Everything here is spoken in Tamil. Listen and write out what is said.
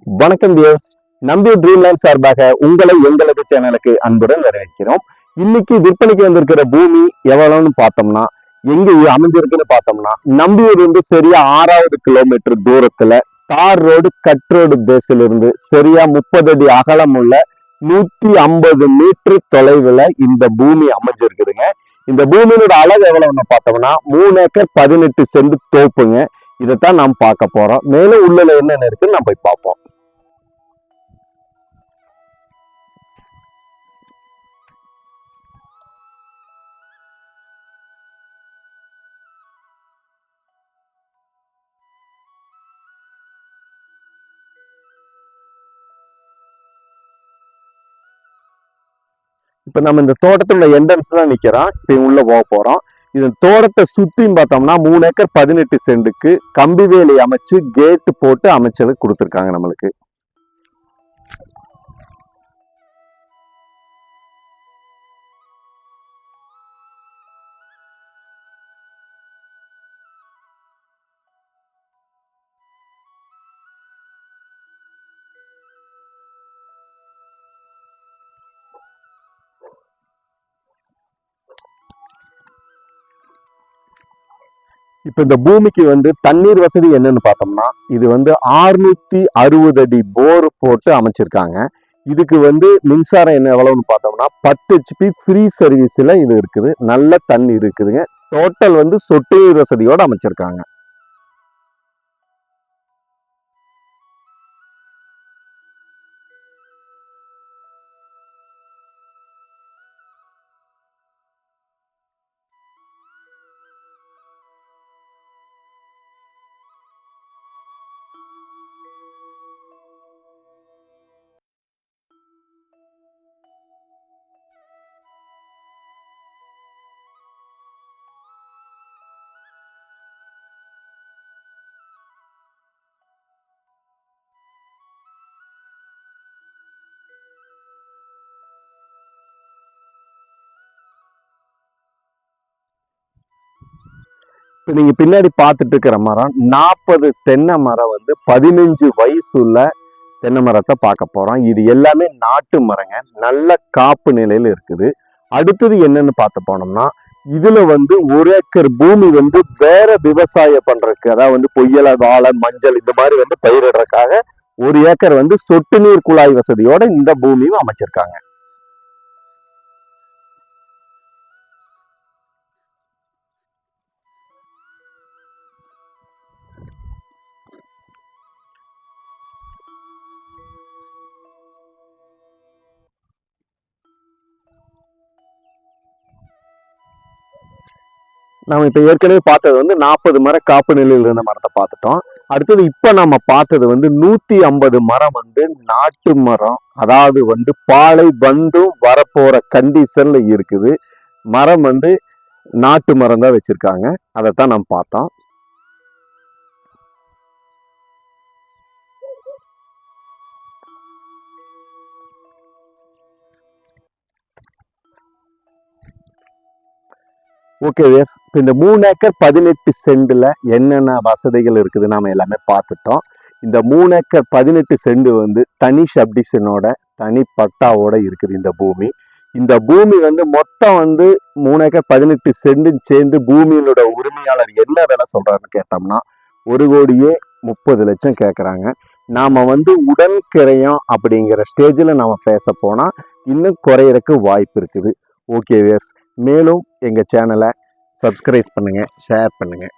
வணக்கம் வியூவர்ஸ். நம்பி ட்ரீம்லேண்ட் சார்பாக உங்களை எங்களது சேனலுக்கு அன்புடன் வரவேற்கிறோம். இன்னைக்கு விற்பனைக்கு வந்திருக்கிற பூமி எவ்வளவுன்னு பார்த்தோம்னா, எங்க அமைஞ்சிருக்குன்னு பார்த்தோம்னா, நம்பியூர் இருந்து சரியா 6வது கிலோமீட்டர் தூரத்துல தார் ரோடு கட் ரோடு பேஸ்ல இருந்து சரியா 30 அடி அகலம் உள்ள 150 மீட்டர் தொலைவுல இந்த பூமி அமைஞ்சிருக்குதுங்க. இந்த பூமியோட அளவு எவ்வளவுன்னு பார்த்தோம்னா 3 ஏக்கர் 18 சென்ட் தோப்புங்க. இதைத்தான் நாம் பார்க்க போறோம். மேலும் உள்ள என்னென்ன இருக்குன்னு நம்ம போய் பார்ப்போம். இப்ப நம்ம இந்த தோட்டத்தோட என்ட்ரன்ஸ் தான் நிக்கிறோம். இப்ப உள்ள போக போறோம். இந்த தோட்டத்தை சுத்தின்னு பார்த்தோம்னா 3 ஏக்கர் 18 சென்ட்டுக்கு கம்பி வேலி அமைச்சு கேட்டு போட்டு அமைச்சது கொடுத்துருக்காங்க நம்மளுக்கு. இப்ப இந்த பூமிக்கு தண்ணீர் வசதி என்னன்னு பார்த்தோம்னா, இது 660 அடி போர் போட்டு அமைச்சிருக்காங்க. இதுக்கு மின்சாரம் என்ன எவ்வளவுன்னு பார்த்தோம்னா 10 HP ஃப்ரீ சர்வீஸ்ல இது இருக்குது. நல்ல தண்ணி இருக்குதுங்க. டோட்டல் சொட்டு நீர் வசதியோட அமைச்சிருக்காங்க. இப்ப நீங்க பின்னாடி பார்த்துட்டு இருக்கிற மரம் 40 தென்னை மரம் 15 வயசு உள்ள தென்னை மரத்தை பார்க்க போறோம். இது எல்லாமே நாட்டு மரங்க, நல்ல காப்பு நிலையில இருக்குது. அடுத்தது என்னன்னு பார்த்து போனோம்னா, இதுல 1 ஏக்கர் பூமி வேற விவசாயம் பண்றதுக்கு, அதாவது பொய்யல, வாழை, மஞ்சள் இந்த மாதிரி பயிரிடுறதுக்காக 1 ஏக்கர் சொட்டு நீர் குழாய் வசதியோட இந்த பூமியும் அமைச்சிருக்காங்க. நம்ம இப்ப ஏற்கனவே பார்த்தது 40 மர காப்பு நிலையில் இருந்த மரத்தை பார்த்துட்டோம். அடுத்தது இப்ப நம்ம பார்த்தது 150 மரம் நாட்டு மரம், அதாவது பாலை வரப்போற கண்டிஷன்ல இருக்குது. மரம் நாட்டு மரம் தான் வச்சிருக்காங்க. அதைத்தான் நம்ம பார்த்தோம். ஓகே வேஸ், இப்போ இந்த 3 ஏக்கர் 18 சென்ட்ல என்னென்ன வசதிகள் இருக்குது நாம எல்லாமே பார்த்துட்டோம். இந்த 3 ஏக்கர் 18 சென்ட் தனி சப்டிஷனோட தனி பட்டாவோட இருக்குது இந்த பூமி. இந்த பூமி மொத்தம் 3 ஏக்கர் 18 சென்ட் சேர்ந்து பூமியினோட உரிமையாளர் என்ன விலை சொல்றாருன்னு கேட்டோம்னா 1,30,00,000 கேட்குறாங்க. நாம உடன் கிரையம் அப்படிங்கிற ஸ்டேஜில் நாம பேச போனா இன்னும் குறையறதுக்கு வாய்ப்பு இருக்குது. ஓகே வேஸ், மேலும் எங்கள் சேனலை சப்ஸ்கிரைப் பண்ணுங்கள், ஷேர் பண்ணுங்கள்.